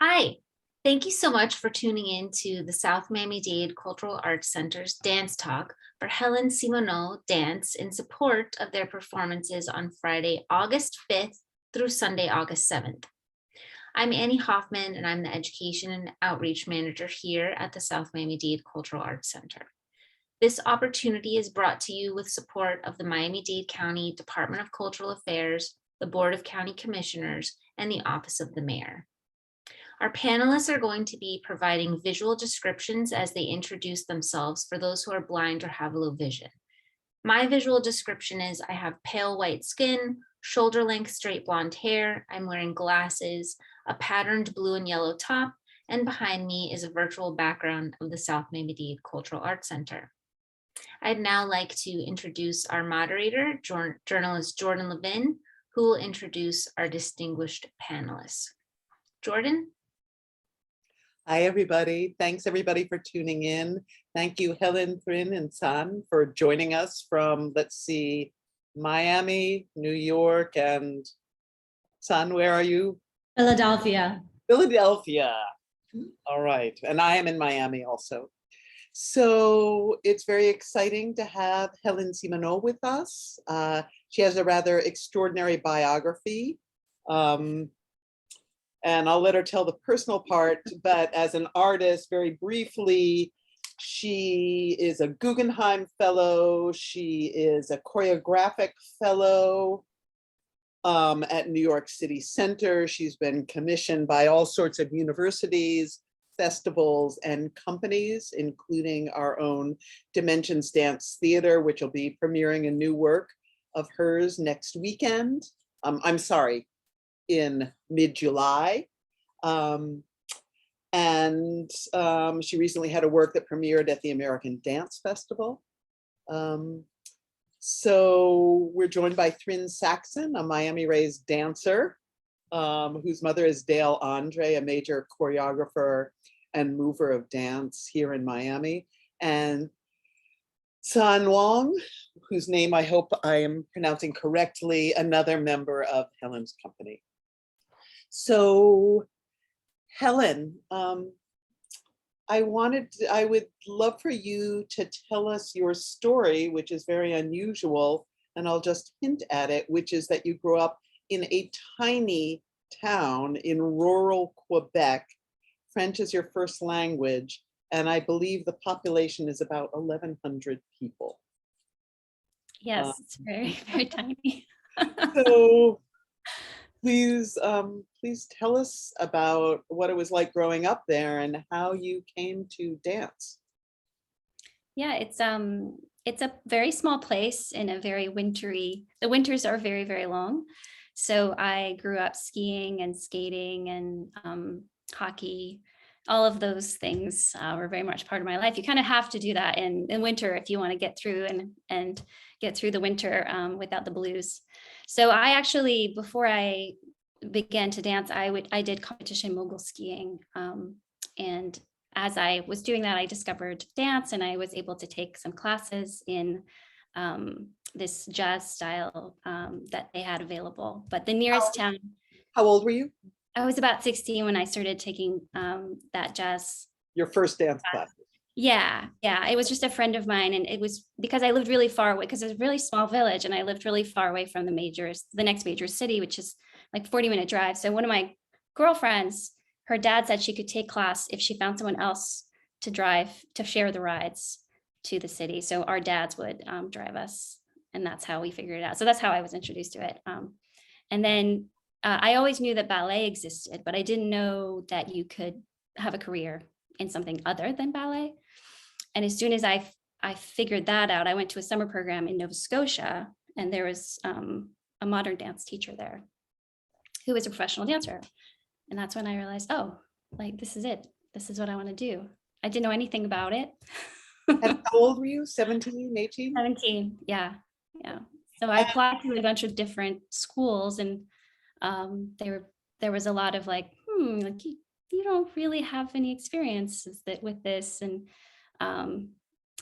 Hi, thank you so much for tuning in to the South Miami-Dade Cultural Arts Center's Dance Talk for Helen Simoneau Danse in support of their performances on Friday, August 5th through Sunday, August 7th. I'm Annie Hoffman, and I'm the Education and Outreach Manager here at the South Miami-Dade Cultural Arts Center. This opportunity is brought to you with support of the Miami-Dade County Department of Cultural Affairs, the Board of County Commissioners, and the Office of the Mayor. Our panelists are going to be providing visual descriptions as they introduce themselves for those who are blind or have low vision. My visual description is I have pale white skin, shoulder length straight blonde hair, I'm wearing glasses, a patterned blue and yellow top, and behind me is a virtual background of the South Miami-Dade Cultural Arts Center. I'd now like to introduce our moderator, journalist Jordan Levin, who will introduce our distinguished panelists. Jordan? Hi, everybody. Thanks, everybody, for tuning in. Thank you, Helen, Thryn, and San, for joining us from, let's see, Miami, New York, and San, where are you? Philadelphia. Philadelphia. All right. And I am in Miami also. So it's very exciting to have Helen Simoneau with us. She has a rather extraordinary biography. And I'll let her tell the personal part, but as an artist, very briefly, she is a Guggenheim Fellow. She is a choreographic fellow at New York City Center. She's been commissioned by all sorts of universities, festivals, and companies, including our own Dimensions Dance Theater, which will be premiering a new work of hers next weekend. In mid-July. She recently had a work that premiered at the American Dance Festival. So we're joined by Thryn Saxon, a Miami-raised dancer, whose mother is Dale Andre, a major choreographer and mover of dance here in Miami, and San Wang, whose name I hope I am pronouncing correctly, another member of Helen's company. So, Helen, I would love for you to tell us your story, which is very unusual, and I'll just hint at it, which is that you grew up in a tiny town in rural Quebec. French is your first language, and I believe the population is about 1,100 people. Yes, it's very, very tiny. So, please tell us about what it was like growing up there and how you came to dance. Yeah, it's a very small place in a very wintry, the winters are very, very long. So I grew up skiing and skating and hockey. All of those things were very much part of my life. You kind of have to do that in winter if you want to get through and get through the winter without the blues. So I actually, before I began to dance, I did competition mogul skiing. And as I was doing that, I discovered dance, and I was able to take some classes in this jazz style that they had available. But the nearest town. How old were you? I was about 16 when I started taking that jazz. Your first dance class? Yeah. It was just a friend of mine, and it was because I lived really far away, because it's a really small village, and I lived really far away from the next major city, which is like 40-minute drive. So one of my girlfriends, her dad said she could take class if she found someone else to drive, to share the rides to the city. So our dads would drive us, and that's how we figured it out. So that's how I was introduced to it. And then I always knew that ballet existed, but I didn't know that you could have a career in something other than ballet. And as soon as I figured that out, I went to a summer program in Nova Scotia, and there was a modern dance teacher there who was a professional dancer. And that's when I realized, oh, like, this is it. This is what I want to do. I didn't know anything about it. And how old were you? 17, 18? 17, yeah. So I applied to a bunch of different schools, and there was a lot of like you don't really have any experiences with this, and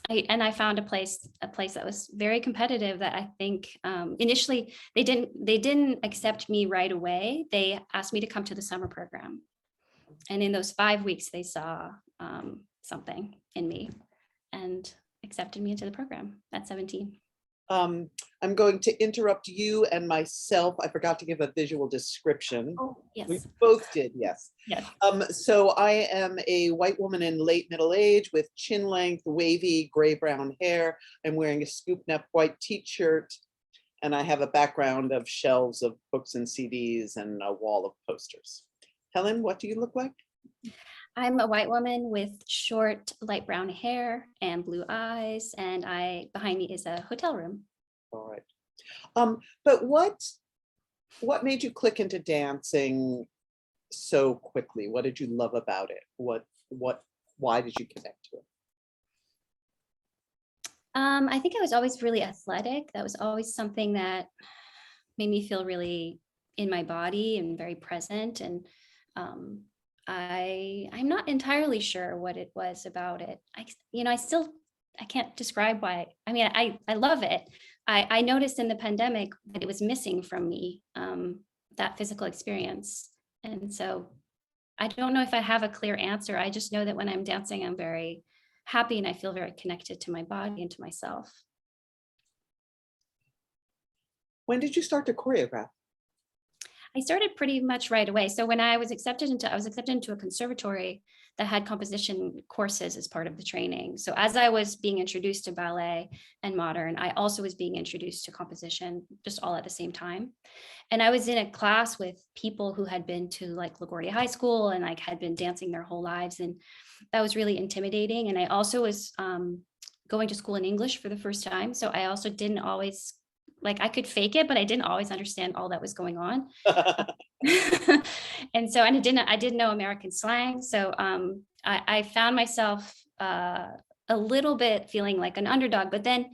I found a place that was very competitive that I think initially they didn't accept me right away. They asked me to come to the summer program. And in those 5 weeks, they saw something in me and accepted me into the program at 17. I'm going to interrupt you and myself. I forgot to give a visual description. Oh, We yes. both did, yes. Yes. So I am a white woman in late middle age with chin length, wavy, gray-brown hair. I'm wearing a scoop neck white t-shirt, and I have a background of shelves of books and CDs and a wall of posters. Helen, what do you look like? I'm a white woman with short light brown hair and blue eyes, and behind me is a hotel room. All right. But what made you click into dancing so quickly? What did you love about it? Why did you connect to it? I think I was always really athletic. That was always something that made me feel really in my body and very present. And I'm not entirely sure what it was about it. I can't describe why. I mean, I love it. I noticed in the pandemic that it was missing from me, that physical experience. And so I don't know if I have a clear answer. I just know that when I'm dancing, I'm very happy and I feel very connected to my body and to myself. When did you start to choreograph? I started pretty much right away. So when I was accepted into a conservatory that had composition courses as part of the training. So as I was being introduced to ballet and modern, I also was being introduced to composition, just all at the same time. And I was in a class with people who had been to like LaGuardia High School and like had been dancing their whole lives. And that was really intimidating. And I also was going to school in English for the first time. So I also didn't always, like I could fake it, but I didn't always understand all that was going on. And so I didn't know American slang. So I found myself a little bit feeling like an underdog. But then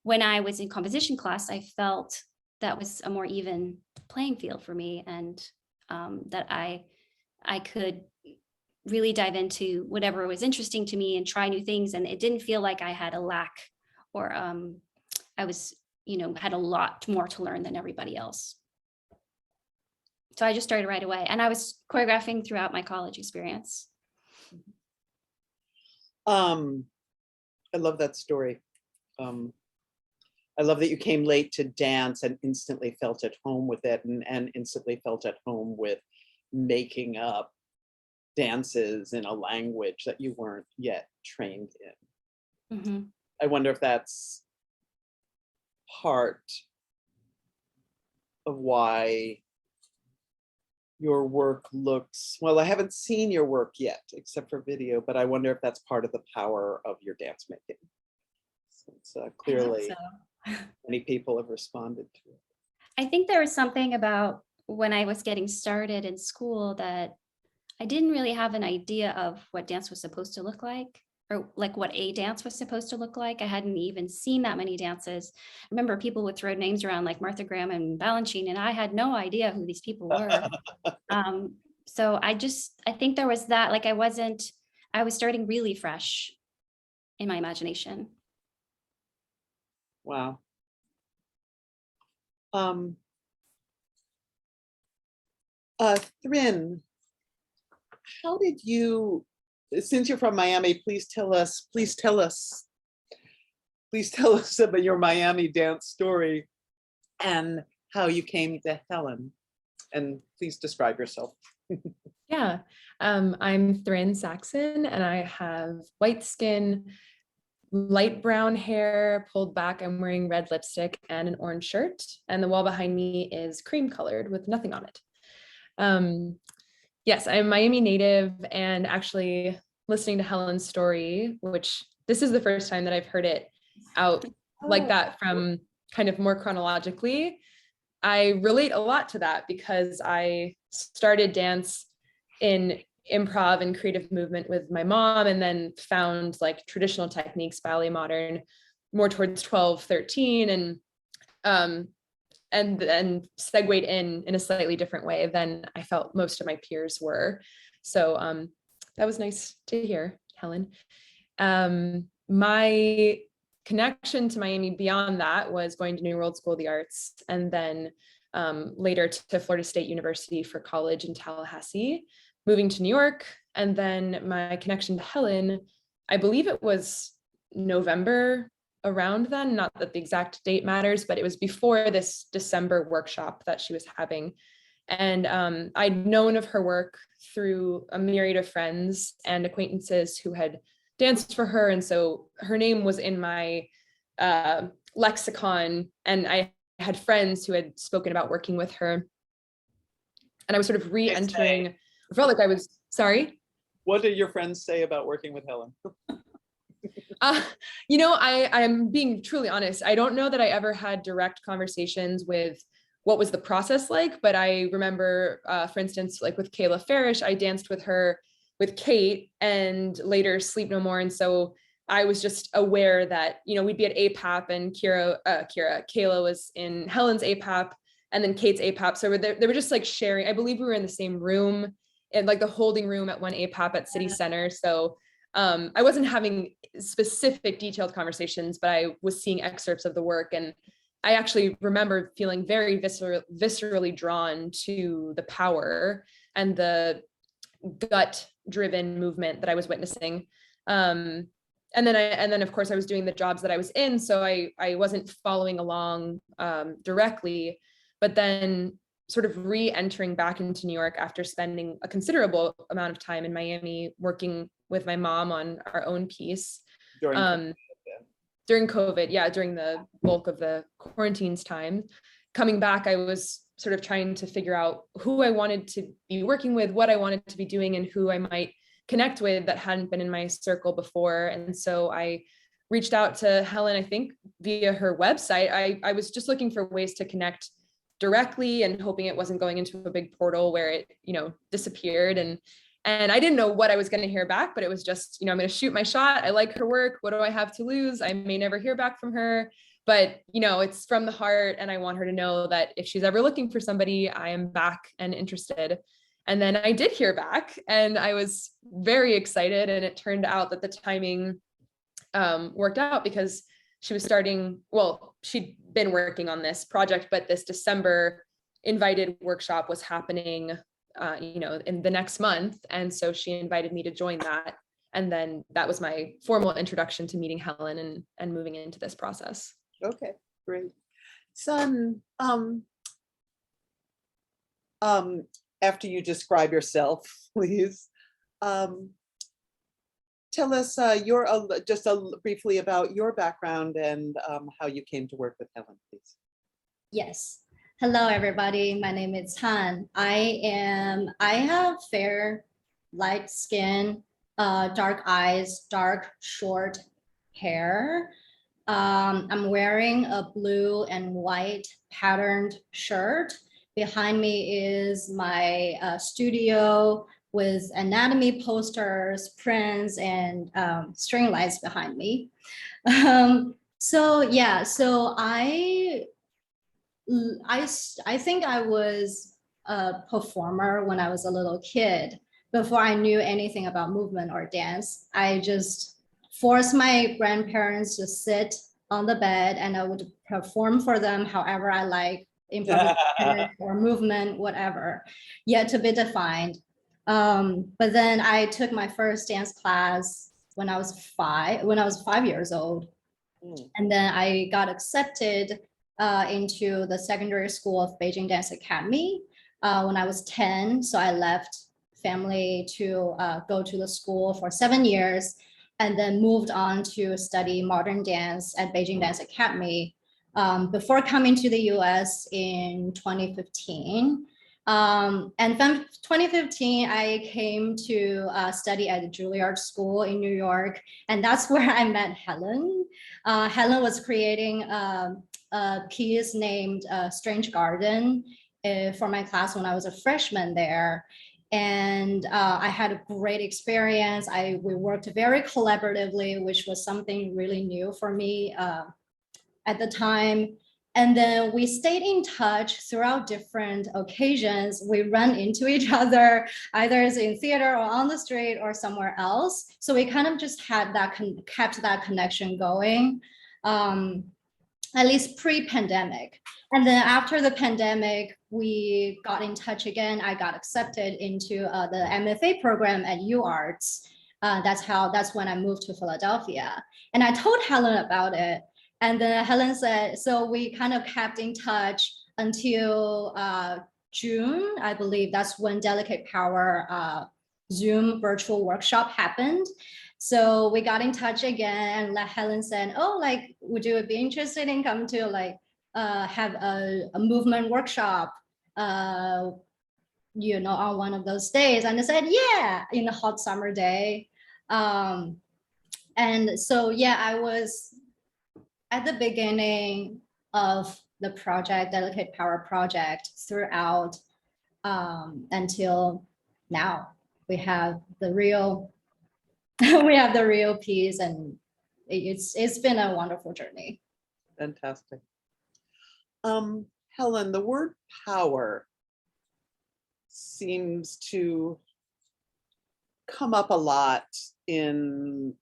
when I was in composition class, I felt that was a more even playing field for me, and that I could really dive into whatever was interesting to me and try new things. And it didn't feel like I had a lack or I was, had a lot more to learn than everybody else. So I just started right away, and I was choreographing throughout my college experience. I love that story. I love that you came late to dance and instantly felt at home with it, and instantly felt at home with making up dances in a language that you weren't yet trained in. Mm-hmm. I wonder if that's part of why your work looks, well, I haven't seen your work yet, except for video, but I wonder if that's part of the power of your dance making. Since clearly many people have responded to it. I think there was something about when I was getting started in school that I didn't really have an idea of what dance was supposed to look like, or like what a dance was supposed to look like. I hadn't even seen that many dances. I remember people would throw names around like Martha Graham and Balanchine, and I had no idea who these people were. So I think there was that, like I was starting really fresh in my imagination. Wow. Thryn, how did you, since you're from Miami, please tell us about your Miami dance story and how you came to Helen. And please describe yourself. Yeah, I'm Thryn Saxon, and I have white skin, light brown hair pulled back. I'm wearing red lipstick and an orange shirt, and the wall behind me is cream colored with nothing on it. Yes, I'm Miami native, and actually listening to Helen's story, which this is the first time that I've heard it out like that from kind of more chronologically. I relate a lot to that because I started dance in improv and creative movement with my mom, and then found like traditional techniques, ballet modern, more towards 12, 13, and then segued in a slightly different way than I felt most of my peers were. So that was nice to hear, Helen. My connection to Miami beyond that was going to New World School of the Arts, and then later to Florida State University for college in Tallahassee. moving to New York. And then my connection to Helen, I believe it was November around then, not that the exact date matters, but it was before this December workshop that she was having. And I'd known of her work through a myriad of friends and acquaintances who had danced for her. And so her name was in my lexicon, and I had friends who had spoken about working with her. And I was sort of re-entering, I felt like I was, sorry? What did your friends say about working with Helen? I'm being truly honest. I don't know that I ever had direct conversations with what was the process like, but I remember, for instance, like with Kayla Farish, I danced with her with Kate and later Sleep No More. And so I was just aware that, we'd be at APAP and Kayla was in Helen's APAP and then Kate's APAP. So they were just like sharing, I believe we were in the same room, in like the holding room at one APAP at City Center. So I wasn't having specific detailed conversations, but I was seeing excerpts of the work. And I actually remember feeling very viscerally drawn to the power and the gut-driven movement that I was witnessing. And then of course I was doing the jobs that I was in, so I wasn't following along directly, but then sort of re-entering back into New York after spending a considerable amount of time in Miami working with my mom on our own piece. During COVID, during the bulk of the quarantines time. Coming back, I was sort of trying to figure out who I wanted to be working with, what I wanted to be doing, and who I might connect with that hadn't been in my circle before. And so I reached out to Helen, I think via her website. I was just looking for ways to connect directly and hoping it wasn't going into a big portal where it, disappeared. And I didn't know what I was going to hear back, but it was just, I'm going to shoot my shot. I like her work. What do I have to lose? I may never hear back from her, but it's from the heart. And I want her to know that if she's ever looking for somebody, I am back and interested. And then I did hear back and I was very excited. And it turned out that the timing worked out because she was she'd been working on this project, but this December invited workshop was happening in the next month. And so she invited me to join that. And then that was my formal introduction to meeting Helen and moving into this process. Okay, great. Son, after you describe yourself, please, tell us briefly about your background and how you came to work with Helen, please. Yes. Hello, everybody. My name is Han. I have fair, light skin, dark eyes, dark, short hair. I'm wearing a blue and white patterned shirt. Behind me is my studio with anatomy posters, prints, and string lights behind me. So I think I was a performer when I was a little kid. Before I knew anything about movement or dance, I just forced my grandparents to sit on the bed and I would perform for them however I like, improvisation or movement, whatever, yet to be defined. But then I took my first dance class when I was 5 years old. And then I got accepted into the secondary school of Beijing Dance Academy when I was 10. So I left family to go to the school for 7 years and then moved on to study modern dance at Beijing Dance Academy before coming to the US in 2015. And from 2015, I came to study at the Juilliard School in New York. And that's where I met Helen. Helen was creating a piece named Strange Garden for my class when I was a freshman there. And I had a great experience. We worked very collaboratively, which was something really new for me at the time. And then we stayed in touch throughout different occasions. We ran into each other, either in theater or on the street or somewhere else. So we kind of just had kept that connection going. at least pre-pandemic. And then after the pandemic, we got in touch again. I got accepted into the MFA program at UArts. That's when I moved to Philadelphia. And I told Helen about it. And then Helen said, so we kind of kept in touch until June, I believe. That's when Delicate Power Zoom virtual workshop happened. So we got in touch again, and Helen said, oh, like, would you be interested in coming to like have a movement workshop, on one of those days? And I said, yeah, in a hot summer day. And so, yeah, I was at the beginning of the project, Delicate Power project, throughout until now. We have the real piece, and it's been a wonderful journey. Fantastic. Helen, the word power seems to come up a lot in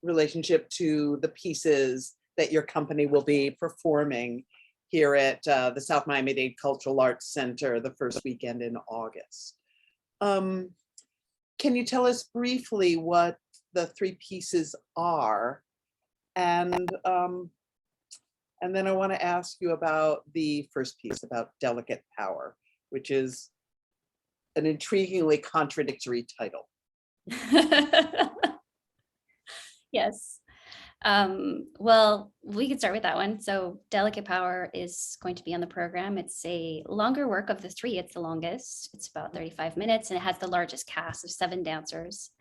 relationship to the pieces that your company will be performing here at the South Miami-Dade Cultural Arts Center the first weekend in August. Can you tell us briefly what the three pieces are? And then I want to ask you about the first piece, about Delicate Power, which is an intriguingly contradictory title. Yes. Well, we could start with that one. So Delicate Power is going to be on the program. It's a longer work of the three. It's the longest. It's about 35 minutes, and it has the largest cast of 7 dancers.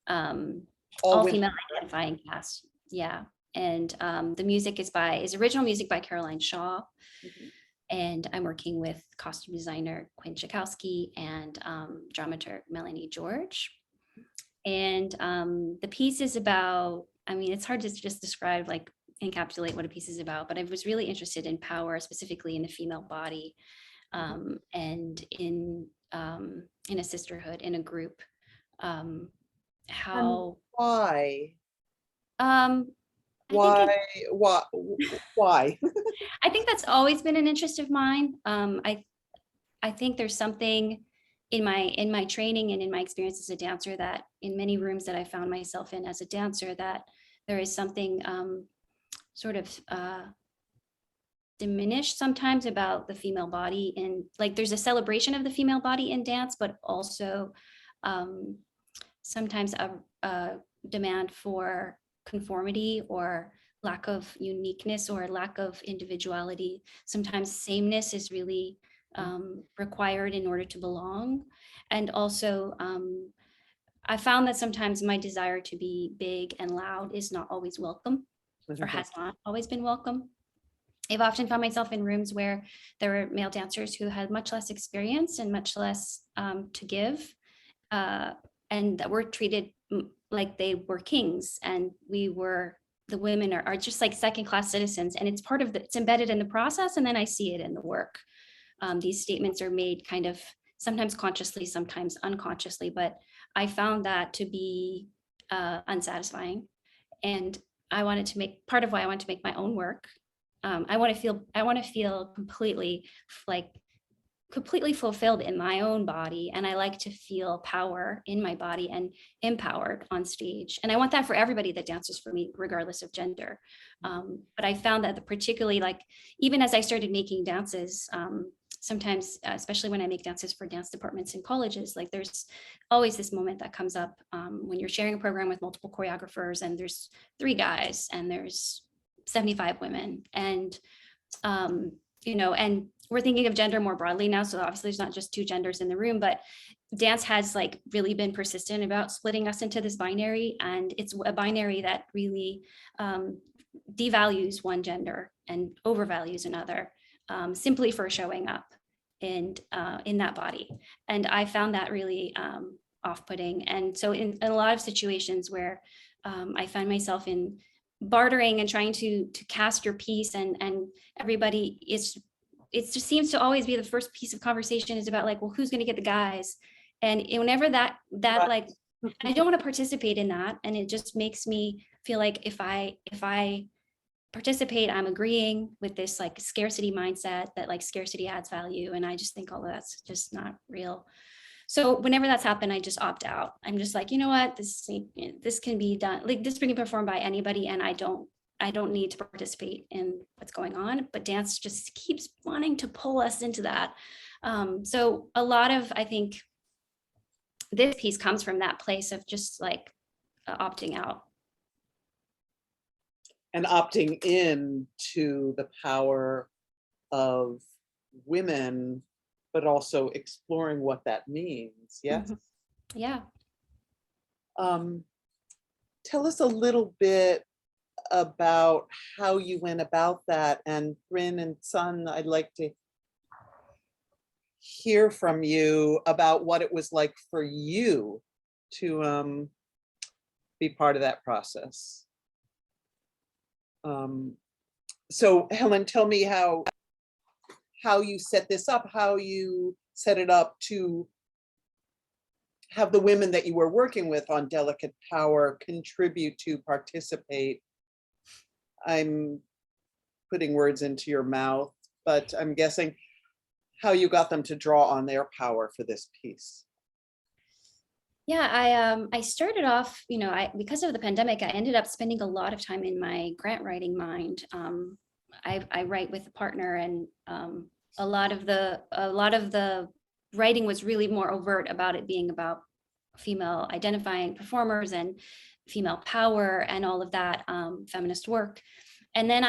All female identifying cast. Yeah. And the music is original music by Caroline Shaw. Mm-hmm. And I'm working with costume designer Quinn Chakowski and dramaturg Melanie George. And the piece is about, I mean, it's hard to just describe, like, encapsulate what a piece is about, but I was really interested in power, specifically in the female body, and in a sisterhood, in a group. How? Why? Why? Why? I think that's always been an interest of mine. I think there's something in my training and in my experience as a dancer, that in many rooms that I found myself in as a dancer, that there is something sort of diminished sometimes about the female body, and like there's a celebration of the female body in dance, but also sometimes a demand for conformity or lack of uniqueness or lack of individuality. Sometimes sameness is really required in order to belong. And also, I found that sometimes my desire to be big and loud is not always welcome, or has not always been welcome. I've often found myself in rooms where there were male dancers who had much less experience and much less to give, and that were treated like they were kings, and the women are just like second-class citizens, and it's it's embedded in the process, and then I see it in the work. These statements are made kind of sometimes consciously, sometimes unconsciously, but I found that to be unsatisfying. And part of why I wanted to make my own work. I want to feel completely fulfilled in my own body. And I like to feel power in my body and empowered on stage. And I want that for everybody that dances for me, regardless of gender. But I found that particularly, like, even as I started making dances, sometimes, especially when I make dances for dance departments in colleges, like there's always this moment that comes up when you're sharing a program with multiple choreographers, and there's 3 guys and there's 75 women, and and we're thinking of gender more broadly now. So obviously there's not just 2 genders in the room, but dance has like really been persistent about splitting us into this binary. And it's a binary that really devalues one gender and overvalues another, simply for showing up in that body. And I found that really off-putting. And so in a lot of situations where I find myself in bartering and trying to cast your piece, and everybody it just seems to always be the first piece of conversation is about, like, well, who's going to get the guys? And whenever that like, I don't want to participate in that. And it just makes me feel like if I participate, I'm agreeing with this like scarcity mindset that like scarcity adds value. And I just think all of that's just not real. So whenever that's happened, I just opt out. I'm just like, you know what, this can be done, like this can be performed by anybody, and I don't need to participate in what's going on. But dance just keeps wanting to pull us into that. So a lot of, I think, this piece comes from that place of just like opting out. And opting in to the power of women, but also exploring what that means. Yes. Mhm. Yeah. Tell us a little bit about how you went about that. And Thryn and Son, I'd like to hear from you about what it was like for you to be part of that process. So Helen, tell me how you set this up, how you set it up to have the women that you were working with on Delicate Power contribute to participate. I'm putting words into your mouth, but I'm guessing how you got them to draw on their power for this piece. Yeah, I started off, because of the pandemic, I ended up spending a lot of time in my grant writing mind. I write with a partner, and a lot of the writing was really more overt about it being about female identifying performers and female power and all of that feminist work. And then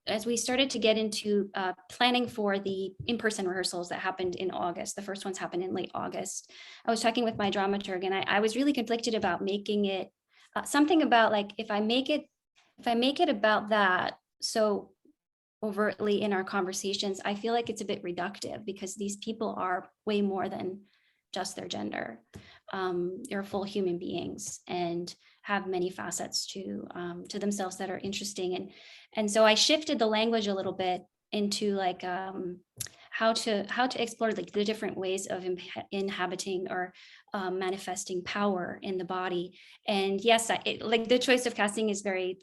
as we started to get into planning for the in-person rehearsals that happened in August, the first ones happened in late August, I was talking with my dramaturg, and I was really conflicted about making it something about like, if I make it about that so overtly in our conversations, I feel like it's a bit reductive, because these people are way more than just their gender. They're full human beings and have many facets to themselves that are interesting. And so I shifted the language a little bit into like how to explore like the different ways of inhabiting or manifesting power in the body. And yes, like the choice of casting is very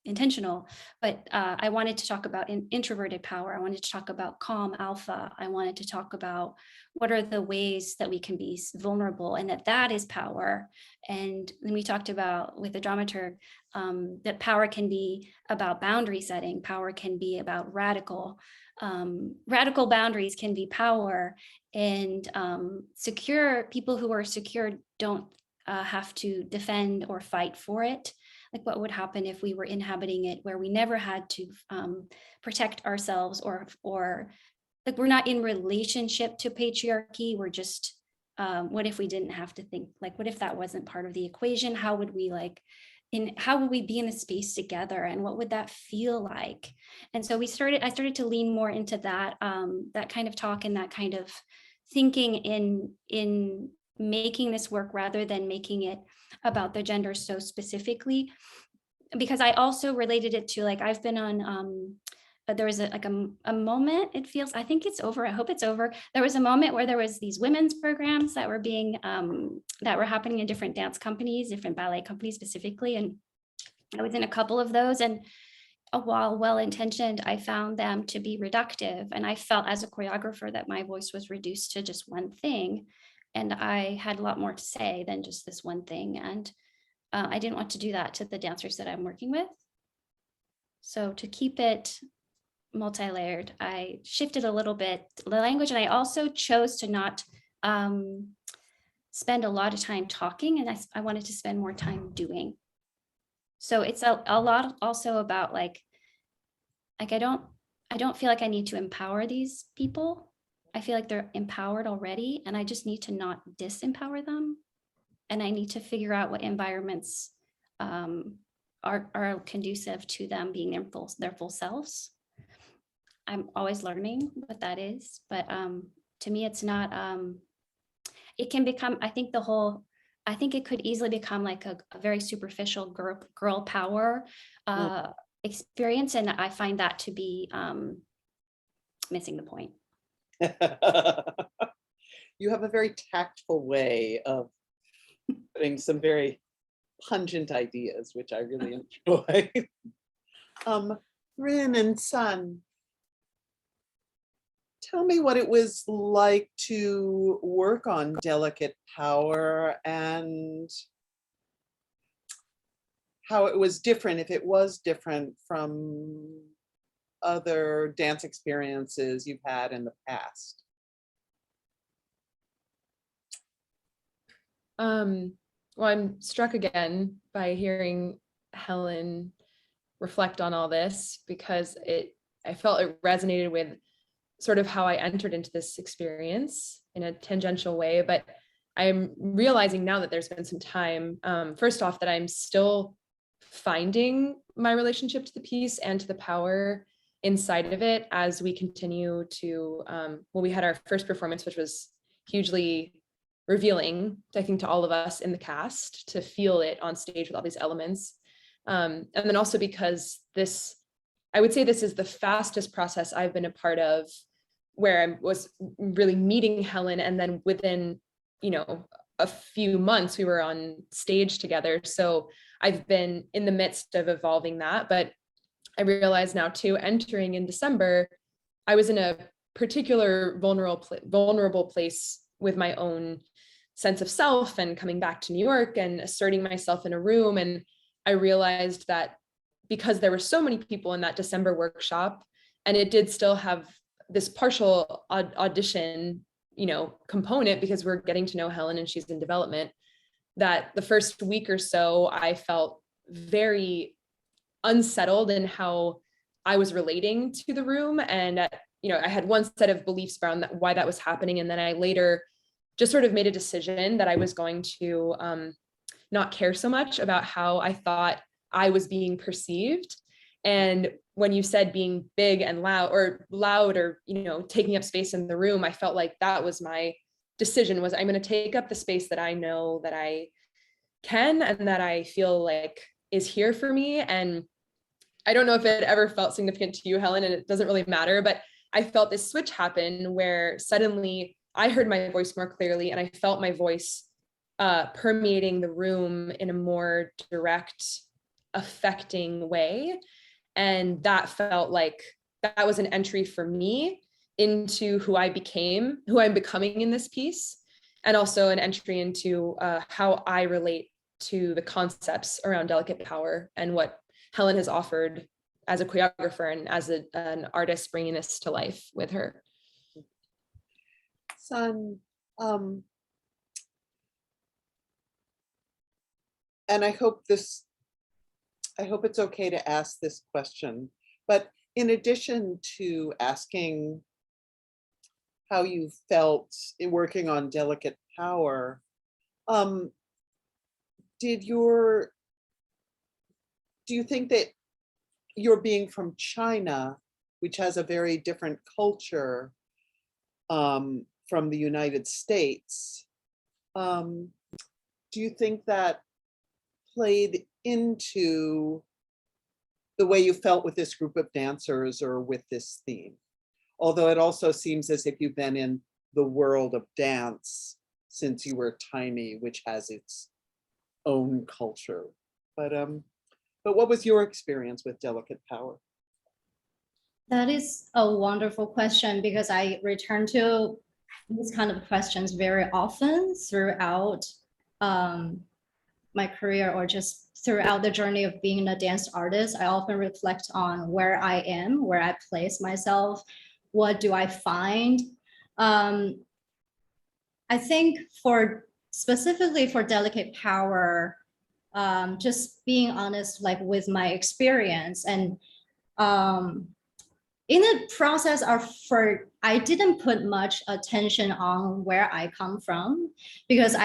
intentional, but I wanted to talk about introverted power. I wanted to talk about calm alpha. I wanted to talk about what are the ways that we can be vulnerable, and that is power. And then we talked about with the dramaturg that power can be about boundary setting. Power can be about radical boundaries can be power, and secure people who are secure don't have to defend or fight for it. Like, what would happen if we were inhabiting it where we never had to protect ourselves, or like we're not in relationship to patriarchy, we're just what if we didn't have to think, like what if that wasn't part of the equation? How would we be in a space together, and what would that feel like? And so I started to lean more into that that kind of talk and that kind of thinking in making this work, rather than making it about the gender so specifically, because I also related it to, like, I've been on there was a moment, I think it's over, I hope it's over. There was a moment where there was these women's programs that were being that were happening in different dance companies, different ballet companies specifically, and I was in a couple of those, and while well-intentioned, I found them to be reductive, and I felt as a choreographer that my voice was reduced to just one thing, and I had a lot more to say than just this one thing, and I didn't want to do that to the dancers that I'm working with. So to keep it multi-layered, I shifted a little bit the language, and I also chose to not spend a lot of time talking, and I wanted to spend more time doing. So it's a lot also about like I don't feel like I need to empower these people. I feel like they're empowered already, and I just need to not disempower them, and I need to figure out what environments are conducive to them being their full selves. I'm always learning what that is, but to me, it's not, it can become, I think it could easily become like a very superficial girl power experience. And I find that to be missing the point. You have a very tactful way of putting some very pungent ideas, which I really enjoy. Thryn and Sun, tell me what it was like to work on Delicate Power and how it was different, if it was different from other dance experiences you've had in the past. Well, I'm struck again by hearing Helen reflect on all this, because I felt it resonated with sort of how I entered into this experience in a tangential way. But I'm realizing now that there's been some time, first off, that I'm still finding my relationship to the piece and to the power inside of it as we continue to, well, we had our first performance, which was hugely revealing, I think, to all of us in the cast to feel it on stage with all these elements. And then also because this, I would say this is the fastest process I've been a part of, where I was really meeting Helen, and then within, a few months we were on stage together. So I've been in the midst of evolving that, but I realize now too, entering in December, I was in a particular vulnerable place with my own sense of self and coming back to New York and asserting myself in a room. And I realized that because there were so many people in that December workshop, and it did still have this partial audition, component, because we're getting to know Helen and she's in development, that the first week or so, I felt very unsettled in how I was relating to the room. And, I had one set of beliefs around that, why that was happening. And then I later just sort of made a decision that I was going to not care so much about how I thought I was being perceived. And when you said being big and loud or, taking up space in the room, I felt like that was my decision, was I'm going to take up the space that I know that I can and that I feel like is here for me. And I don't know if it ever felt significant to you, Helen, and it doesn't really matter, but I felt this switch happen where suddenly I heard my voice more clearly, and I felt my voice permeating the room in a more direct, affecting way. And that felt like that was an entry for me into who I'm becoming in this piece, and also an entry into how I relate to the concepts around delicate power and what Helen has offered as a choreographer and as an artist bringing this to life with her. Sun, and I hope it's okay to ask this question, but in addition to asking how you felt in working on delicate power, do you think that your being from China, which has a very different culture from the United States, do you think that played into the way you felt with this group of dancers or with this theme? Although it also seems as if you've been in the world of dance since you were tiny, which has its own culture. But what was your experience with delicate power? That is a wonderful question, because I return to these kind of questions very often throughout my career, or just throughout the journey of being a dance artist. I often reflect on where I am, where I place myself, what do I find. I think specifically for delicate power, just being honest, like with my experience, and in the process I didn't put much attention on where I come from, because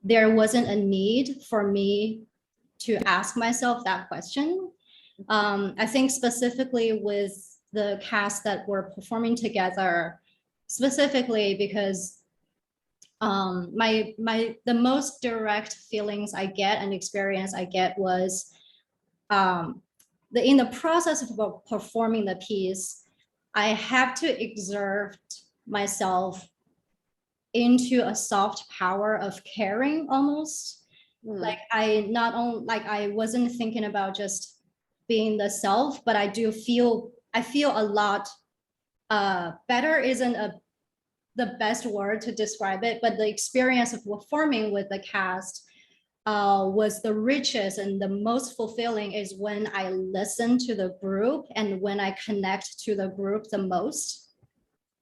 there wasn't a need for me to ask myself that question. I think specifically with the cast that were performing together, specifically because the most direct feelings I get and experience I get was in the process of performing the piece, I have to exert myself into a soft power of caring almost. Like I not only like I wasn't thinking about just being the self, but I feel a lot better isn't the best word to describe it, but the experience of performing with the cast was the richest and the most fulfilling is when I listen to the group and when I connect to the group the most.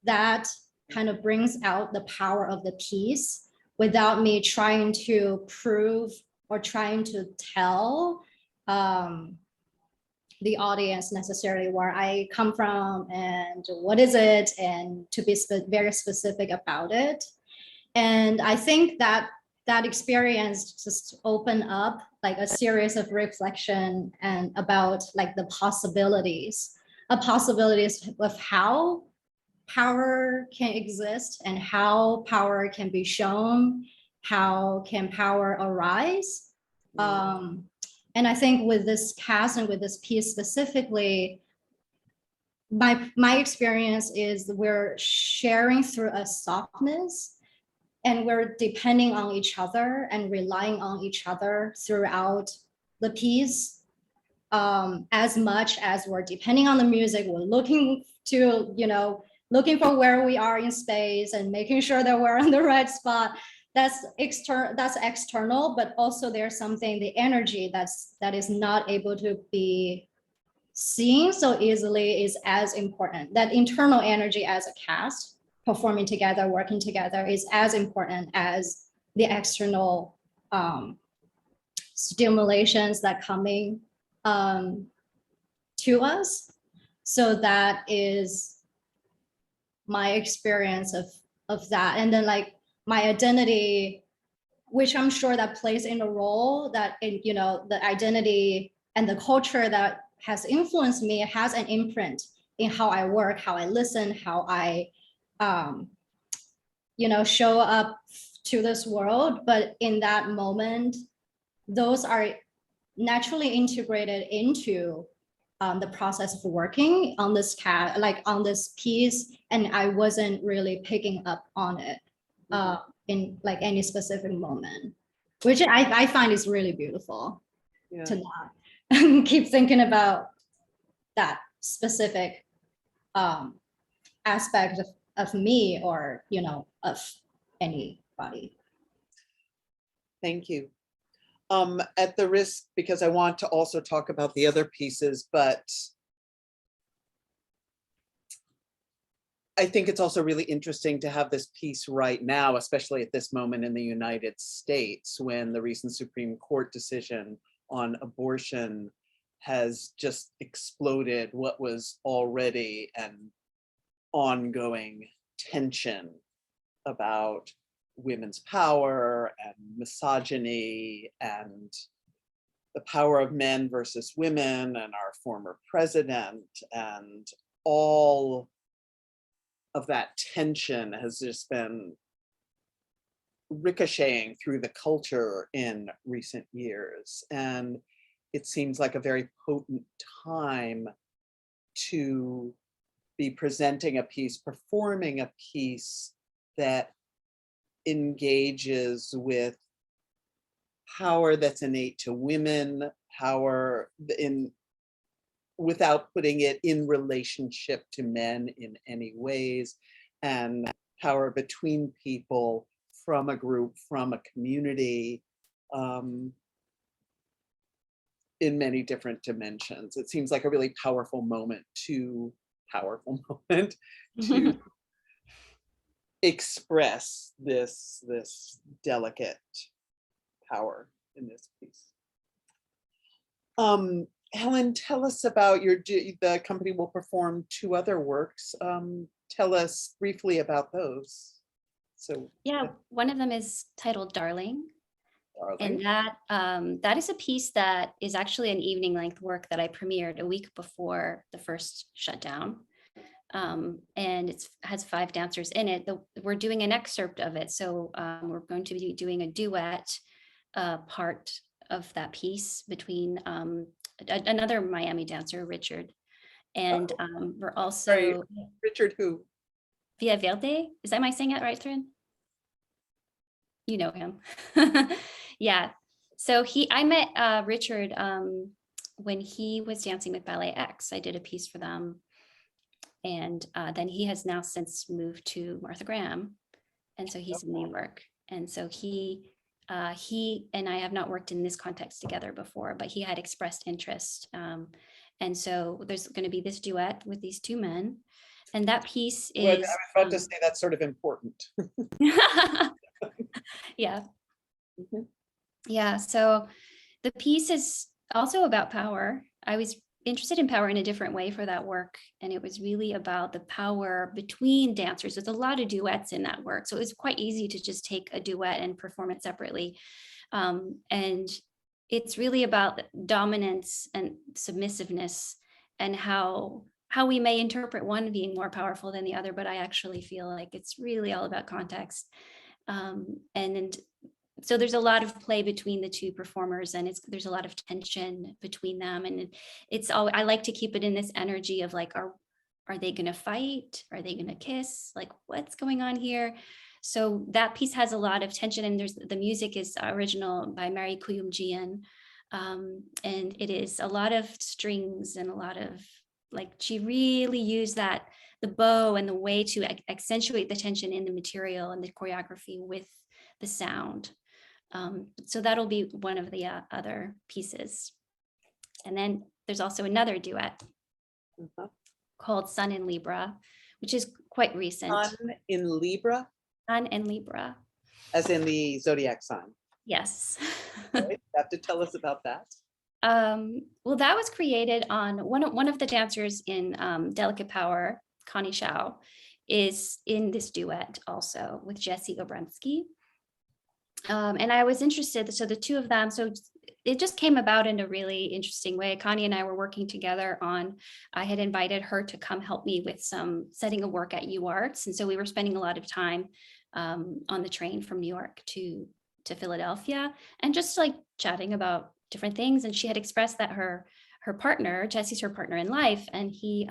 That kind of brings out the power of the piece without me trying to prove or trying to tell the audience necessarily where I come from and what is it, and to be very specific about it. And I think that that experience just opened up like a series of reflection and about like the possibilities of how power can exist and how power can be shown, how can power arise. And I think with this cast and with this piece specifically, my experience is we're sharing through a softness and we're depending on each other and relying on each other throughout the piece. As much as we're depending on the music, we're looking to, looking for where we are in space and making sure that we're on the right spot. That's external, but also there's something, the energy that is not able to be seen so easily is as important. That internal energy as a cast, performing together, working together is as important as the external stimulations that coming to us. So that is my experience of that. And then like my identity, which I'm sure that plays in a role that, the identity and the culture that has influenced me has an imprint in how I work, how I listen, how I, show up to this world. But in that moment, those are naturally integrated into the process of working on this on this piece, and I wasn't really picking up on it in like any specific moment, which I find is really beautiful. Yeah. To not keep thinking about that specific aspect of me or of anybody. Thank you. At the risk, because I want to also talk about the other pieces, but I think it's also really interesting to have this piece right now, especially at this moment in the United States, when the recent Supreme Court decision on abortion has just exploded what was already an ongoing tension about women's power and misogyny and the power of men versus women and our former president, and all of that tension has just been ricocheting through the culture in recent years. And it seems like a very potent time to be presenting a piece, performing a piece that engages with power that's innate to women, power without putting it in relationship to men in any ways, and power between people, from a group, from a community, in many different dimensions. It seems like a really powerful moment to express this delicate power in this piece. Helen, tell us about the company will perform 2 other works. Tell us briefly about those. So yeah, one of them is titled Darling. And that is a piece that is actually an evening length work that I premiered a week before the first shutdown. And it has 5 dancers in it. We're doing an excerpt of it. So we're going to be doing a duet part of that piece between another Miami dancer, Richard. And we're also... Sorry, Richard who? Villaverde? Am I saying it right, Thryn? You know him. Yeah. So I met Richard when he was dancing with Ballet X. I did a piece for them. And then he has now since moved to Martha Graham. And so he's in New York. And so he and I have not worked in this context together before, but he had expressed interest. And so there's going to be this duet with these two men. And that piece Well, I is. was about to say that's sort of important. Yeah. Mhm. Yeah. So the piece is also about power. I was interested in power in a different way for that work. And it was really about the power between dancers. There's a lot of duets in that work. So it was quite easy to just take a duet and perform it separately. And it's really about dominance and submissiveness and how we may interpret one being more powerful than the other, but I actually feel like it's really all about context. And so there's a lot of play between the two performers, and there's a lot of tension between them. And it's all, I like to keep it in this energy of like, are they going to fight? Are they going to kiss? Like, what's going on here? So that piece has a lot of tension, and the music is original by Mary Kuyumjian. And it is a lot of strings and a lot of like, she really used the bow and the way to accentuate the tension in the material and the choreography with the sound. So that'll be one of the other pieces. And then there's also another duet called Sun in Libra, which is quite recent. Sun in Libra? Sun and Libra. As in the zodiac sign. Yes. Right? You have to tell us about that. Well, that was created on one of the dancers in Delicate Power, Connie Shao, is in this duet also with Jesse Obrensky. And I was interested, so the two of them, so it just came about in a really interesting way. Connie and I were working together I had invited her to come help me with some setting of work at UArts. And so we were spending a lot of time on the train from New York to Philadelphia and just like chatting about different things. And she had expressed that her partner, Jesse's her partner in life, and he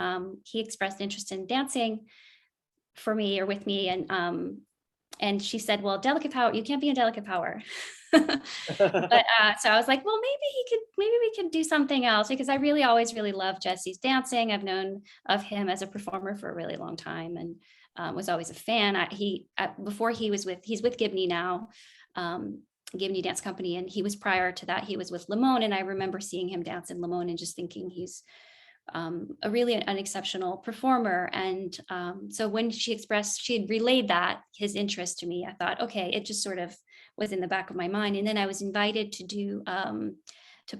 expressed interest in dancing for me or with me. And she said, well, Delicate Power, you can't be in Delicate Power. But so I was like, well, maybe we could do something else, because I always really loved Jesse's dancing. I've known of him as a performer for a really long time and was always a fan. Before he's with Gibney now, Gibney Dance Company. And he was, prior to that, he was with Limon. And I remember seeing him dance in Limon and just thinking he's a really an exceptional performer. And so when she had relayed his interest to me, I thought, okay, it just sort of was in the back of my mind. And then I was invited to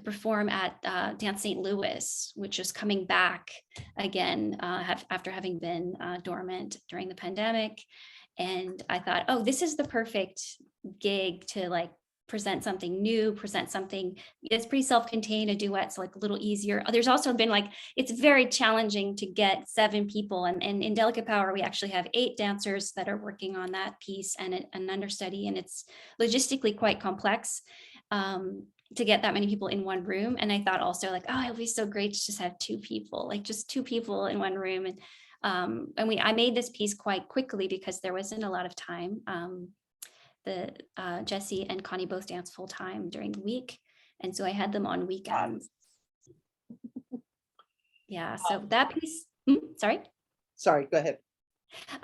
perform at Dance St. Louis, which is coming back again after having been dormant during the pandemic. And I thought, oh, this is the perfect gig to like present something new, present something that's pretty self-contained, a duet's like a little easier. There's also been like, it's very challenging to get 7 people. And in Delicate Power, we actually have 8 dancers that are working on that piece and an understudy. And it's logistically quite complex to get that many people in one room. And I thought also like, oh, it'll be so great to just have 2 people, like just 2 people in one room. And I made this piece quite quickly because there wasn't a lot of time. Jesse and Connie both dance full time during the week. And so I had them on weekends. Yeah, so that piece, Sorry, go ahead.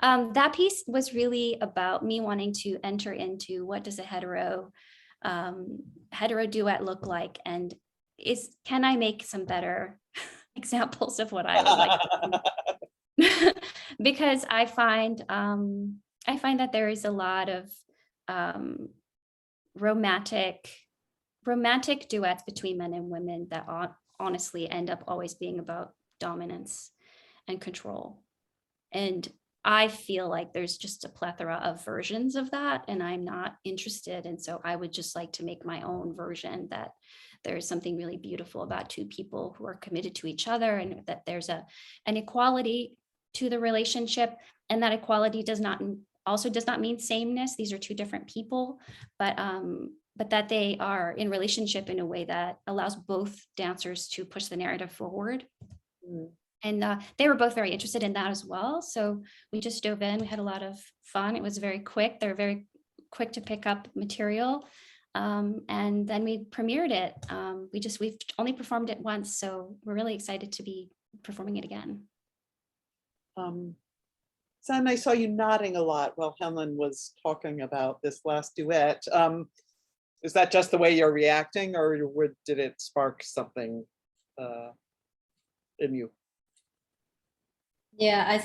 That piece was really about me wanting to enter into what does a hetero duet look like, and can I make some better examples of what I would like? Because I find that there is a lot of romantic duets between men and women that honestly end up always being about dominance and control. And I feel like there's just a plethora of versions of that, and I'm not interested. And so I would just like to make my own version, that there's something really beautiful about 2 people who are committed to each other, and that there's an equality to the relationship, and that equality does not mean sameness. These are 2 different people, but that they are in relationship in a way that allows both dancers to push the narrative forward. Mm. And they were both very interested in that as well. So we just dove in. We had a lot of fun. It was very quick. They're very quick to pick up material. And then we premiered it. We've only performed it once, so we're really excited to be performing it again. Son, I saw you nodding a lot while Helen was talking about this last duet. Is that just the way you're reacting, or did it spark something in you? Yeah,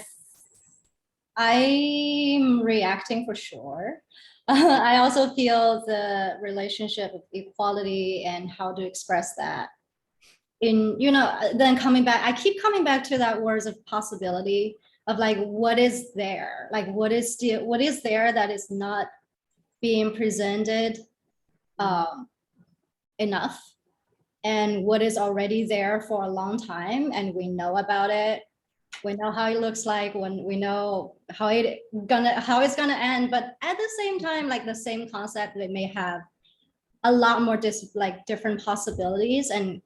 I'm reacting for sure. I also feel the relationship of equality and how to express that. Then coming back, I keep coming back to that words of possibility of like, what is there? Like, what is there that is not being presented enough? And what is already there for a long time, and we know about it. We know how it looks like, when we know how it's gonna end, but at the same time, like the same concept, it may have a lot more different possibilities. And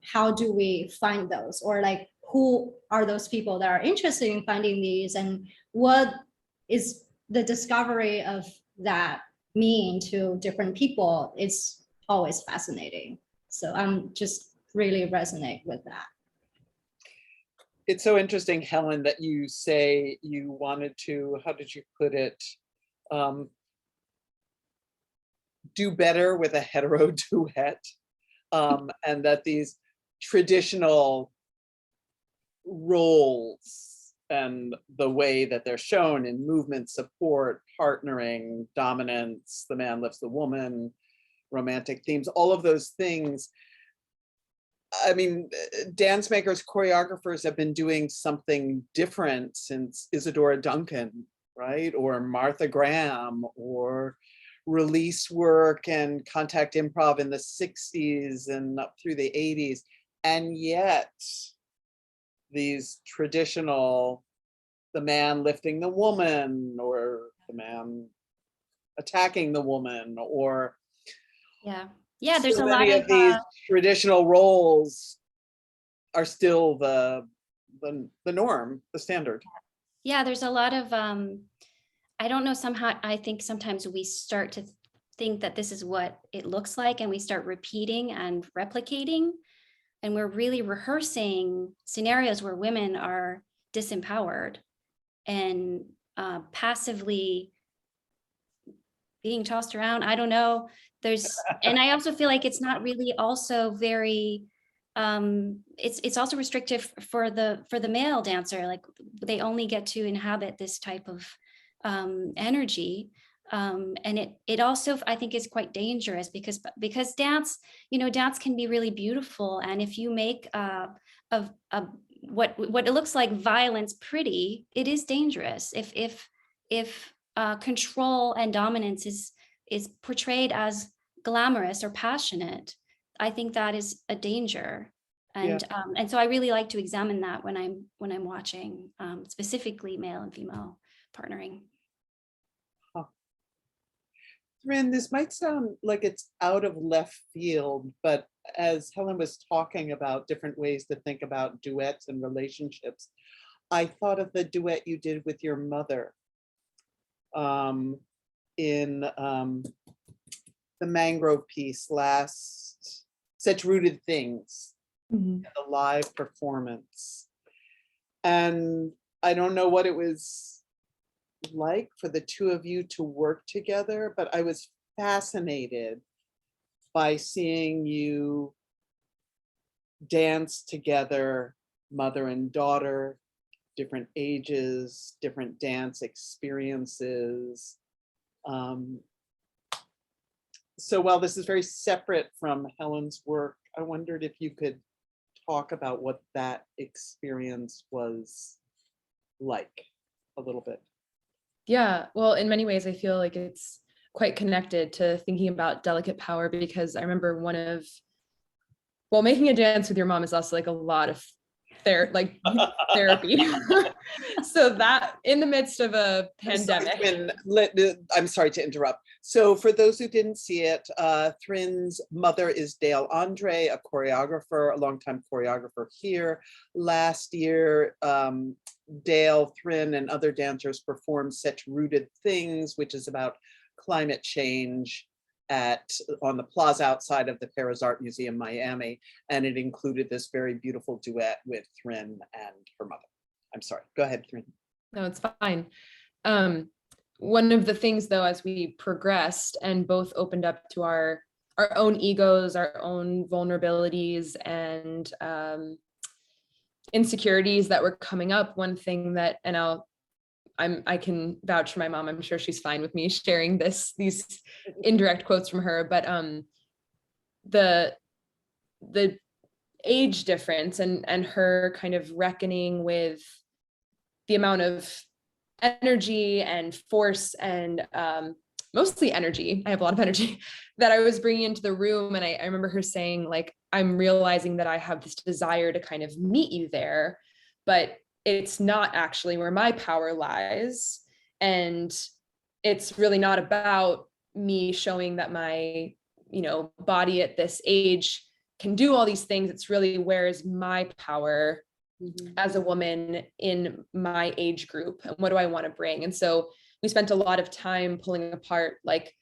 how do we find those, or like who are those people that are interested in finding these, and what is the discovery of that mean to different people? It's always fascinating. So I'm just really resonate with that. It's so interesting, Helen, that you say you wanted to, how did you put it? Do better with a hetero duet. And that these traditional roles and the way that they're shown in movement, support, partnering, dominance, the man lifts the woman, romantic themes, all of those things. I mean, dance makers, choreographers have been doing something different since Isadora Duncan, right? Or Martha Graham, or release work and contact improv in the 60s and up through the 80s. And yet these traditional, the man lifting the woman, or the man attacking the woman, or there's so a lot many of these traditional roles are still the norm, the standard. Yeah, there's a lot of I don't know, somehow I think sometimes we start to think that this is what it looks like, and we start repeating and replicating, and we're really rehearsing scenarios where women are disempowered and passively being tossed around. I don't know. And I also feel like it's not really also very, it's also restrictive for the male dancer. Like, they only get to inhabit this type of energy. And it also, I think, is quite dangerous, because dance, dance can be really beautiful. And if you make what it looks like violence pretty, it is dangerous. If control and dominance is portrayed as glamorous or passionate, I think that is a danger. And and so I really like to examine that when I'm watching, specifically male and female partnering. Thryn, this might sound like it's out of left field, but as Helen was talking about different ways to think about duets and relationships, I thought of the duet you did with your mother in the Mangrove piece last, Such Rooted Things, the live performance. And I don't know what it was like for the two of you to work together, but I was fascinated by seeing you dance together, mother and daughter, different ages, different dance experiences. So while this is very separate from Helen's work, I wondered if you could talk about what that experience was like a little bit. Yeah, well, in many ways, I feel like it's quite connected to thinking about delicate power, because I remember making a dance with your mom is also like a lot of therapy. So that in the midst of a pandemic. I'm sorry to interrupt. So for those who didn't see it, Thryn's mother is Dale Andre, a choreographer, a longtime choreographer here. Last year, Dale, Thryn, and other dancers performed Such Rooted Things, which is about climate change on the plaza outside of the Paris Art Museum, Miami, and it included this very beautiful duet with Thryn and her mother. I'm sorry, go ahead, Thryn. No, it's fine. One of the things though, as we progressed and both opened up to our own egos, our own vulnerabilities and insecurities that were coming up, one thing that, and I can vouch for my mom, I'm sure she's fine with me sharing these indirect quotes from her, but the age difference and her kind of reckoning with the amount of energy and force and mostly energy, I have a lot of energy that I was bringing into the room. And I remember her saying, like, I'm realizing that I have this desire to kind of meet you there, but it's not actually where my power lies. And it's really not about me showing that my, body at this age can do all these things. It's really, where is my power as a woman in my age group, and what do I want to bring? And so we spent a lot of time pulling apart like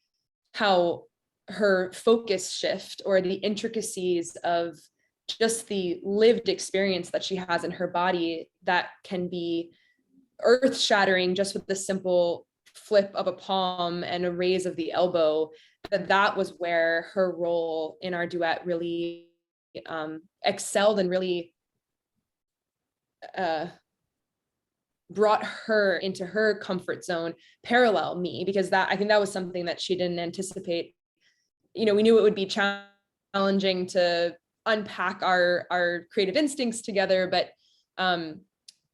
how her focus shift or the intricacies of just the lived experience that she has in her body that can be earth shattering just with the simple flip of a palm and a raise of the elbow, that was where her role in our duet really excelled and really brought her into her comfort zone, parallel me, because I think that was something that she didn't anticipate. We knew it would be challenging to unpack our creative instincts together, but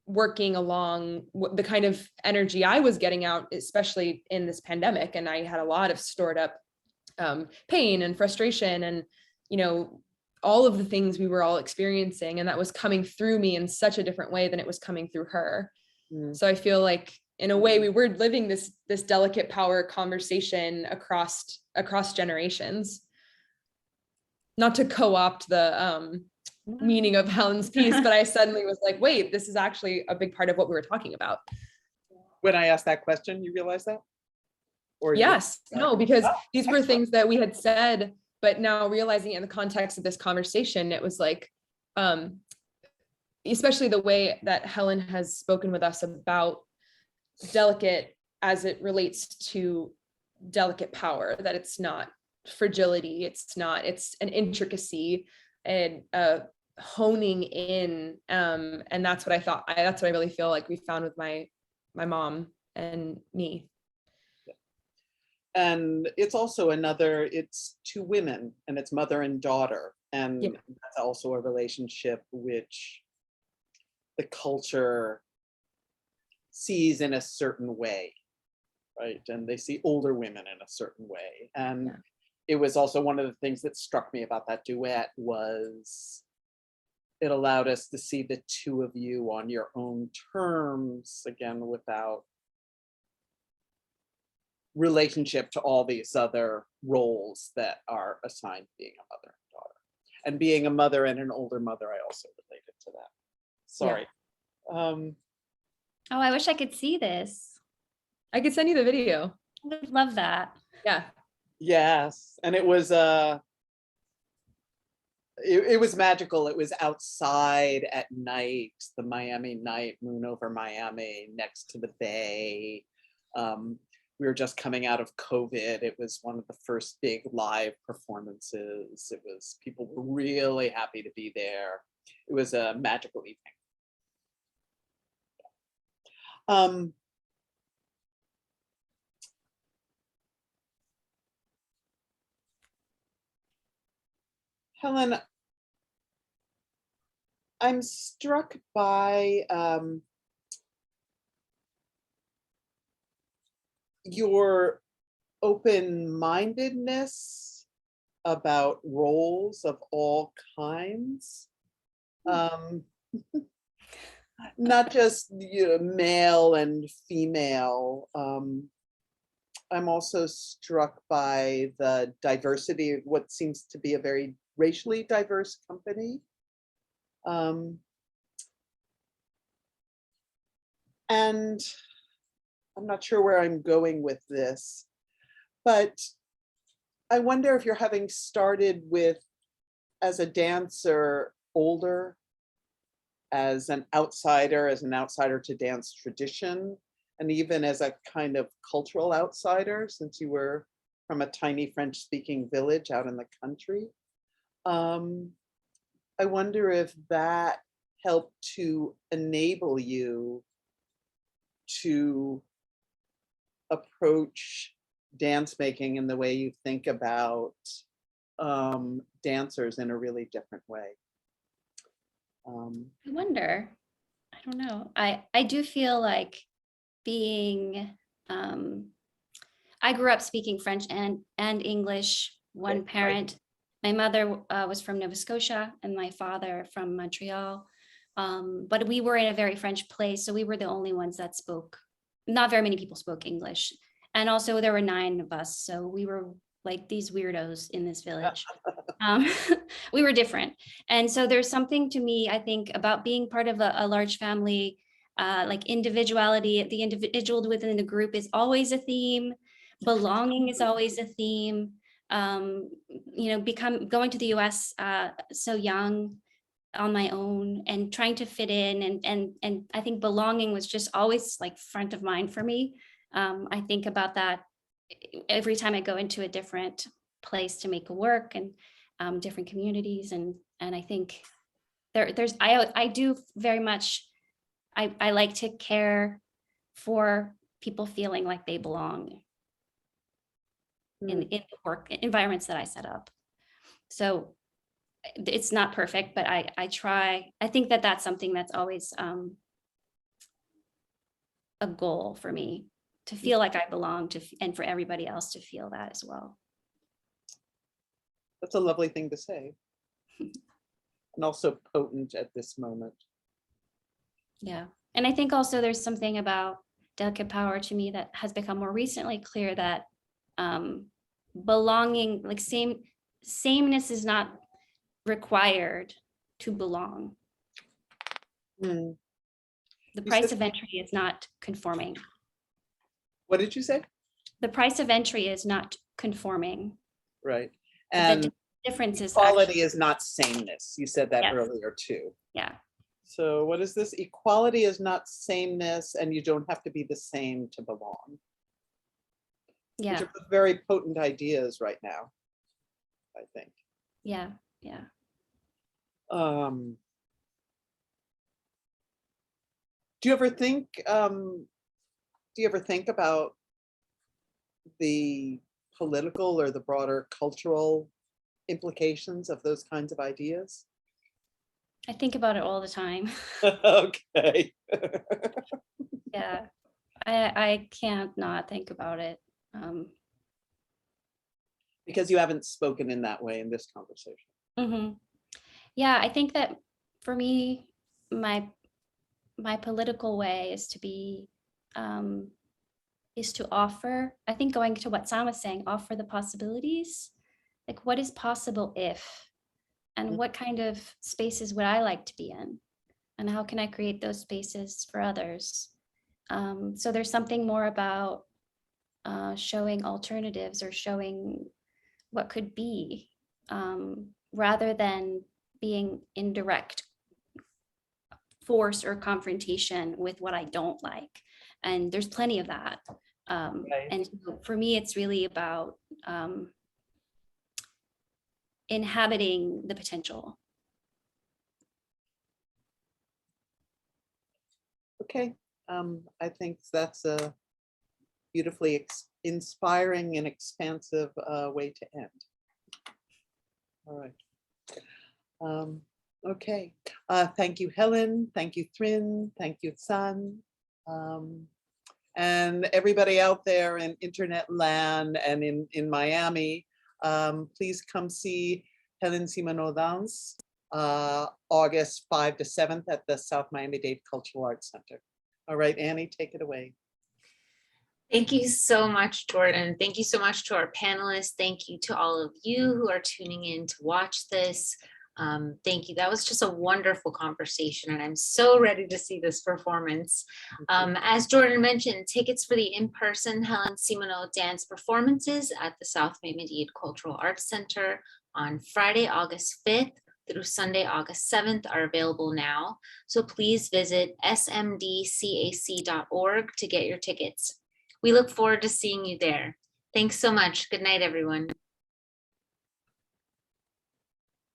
working along the kind of energy I was getting out, especially in this pandemic, and I had a lot of stored up pain and frustration and all of the things we were all experiencing, and that was coming through me in such a different way than it was coming through her. So I feel like in a way we were living this delicate power conversation across generations. Not to co-opt the meaning of Helen's piece, but I suddenly was like, wait, this is actually a big part of what we were talking about. When I asked that question, you realized that? Or yes, no, because these were things that we had said, but now realizing in the context of this conversation, it was like, especially the way that Helen has spoken with us about delicate as it relates to delicate power, that it's not fragility, it's an intricacy and honing in. And that's what that's what I really feel like we found with my mom and me. And it's also it's two women, and it's mother and daughter. And that's also a relationship which the culture sees in a certain way, right? And they see older women in a certain way. And it was also one of the things that struck me about that duet was it allowed us to see the two of you on your own terms, again, without relationship to all these other roles that are assigned being a mother and daughter. And being a mother and an older mother, I also related to that. Sorry. Oh, I wish I could see this. I could send you the video. I would love that. Yeah. Yes. And it was it was magical. It was outside at night, the Miami night, moon over Miami, next to the bay. We were just coming out of COVID. It was one of the first big live performances. People were really happy to be there. It was a magical evening. Helen, I'm struck by your open-mindedness about roles of all kinds. Not just male and female. I'm also struck by the diversity of what seems to be a very racially diverse company. And I'm not sure where I'm going with this, but I wonder if you're having started with, as a dancer, older, as an outsider to dance tradition, and even as a kind of cultural outsider, since you were from a tiny French-speaking village out in the country. I wonder if that helped to enable you to approach dance making in the way you think about dancers in a really different way. I wonder, I don't know. I do feel like being, I grew up speaking French and English, one Right. parent. My mother was from Nova Scotia and my father from Montreal. But we were in a very French place, so we were the only ones that spoke. Not very many people spoke English. And also there were 9 of us, so we were like these weirdos in this village. We were different. And so there's something to me, I think, about being part of a large family, like individuality, the individual within the group is always a theme. Belonging is always a theme. Going to the US so young on my own and trying to fit in, and I think belonging was just always like front of mind for me. I think about that every time I go into a different place to make work and different communities, and I think I do very much, I like to care for people feeling like they belong in the work environments that I set up. So it's not perfect, but I try. I think that that's something that's always a goal for me, to feel like I belong to, and for everybody else to feel that as well. That's a lovely thing to say. And also potent at this moment. Yeah. And I think also there's something about delicate power to me that has become more recently clear, that belonging, like sameness is not required to belong. Mm. The You price said- of entry is not conforming. What did you say? The price of entry is not conforming. Right. The And difference is equality actually, is not sameness. You said that Yes. earlier too. yeah, So what is this? Equality is not sameness, and you don't have to be the same to belong. yeah, Which are both very potent ideas right now, I think. yeah. Do you ever think about the political or the broader cultural implications of those kinds of ideas? I think about it all the time. Okay. Yeah, I can't not think about it. Because you haven't spoken in that way in this conversation. Mhm. Yeah, I think that for me, my political way is to be, is to offer, I think going to what Sam was saying, offer the possibilities. Like, what is possible if, and what kind of spaces would I like to be in? And how can I create those spaces for others? So there's something more about showing alternatives, or showing what could be, rather than being in direct force or confrontation with what I don't like. And there's plenty of that. Right. And so for me, it's really about inhabiting the potential. Okay. I think that's a beautifully inspiring and expansive way to end. All right. Okay. Thank you, Helen. Thank you, Thryn. Thank you, San. And everybody out there in internet land and in Miami, please come see Helen Simoneau Danse, August 5 to 7th at the South Miami-Dade Cultural Arts Center. All right, Annie, take it away. Thank you so much, Jordan. Thank you so much to our panelists. Thank you to all of you who are tuning in to watch this. Thank you. That was just a wonderful conversation, and I'm so ready to see this performance. As Jordan mentioned, tickets for the in-person Helen Simoneau dance performances at the South Miami-Dade Cultural Arts Center on Friday, August 5th through Sunday, August 7th are available now. So please visit smdcac.org to get your tickets. We look forward to seeing you there. Thanks so much. Good night, everyone.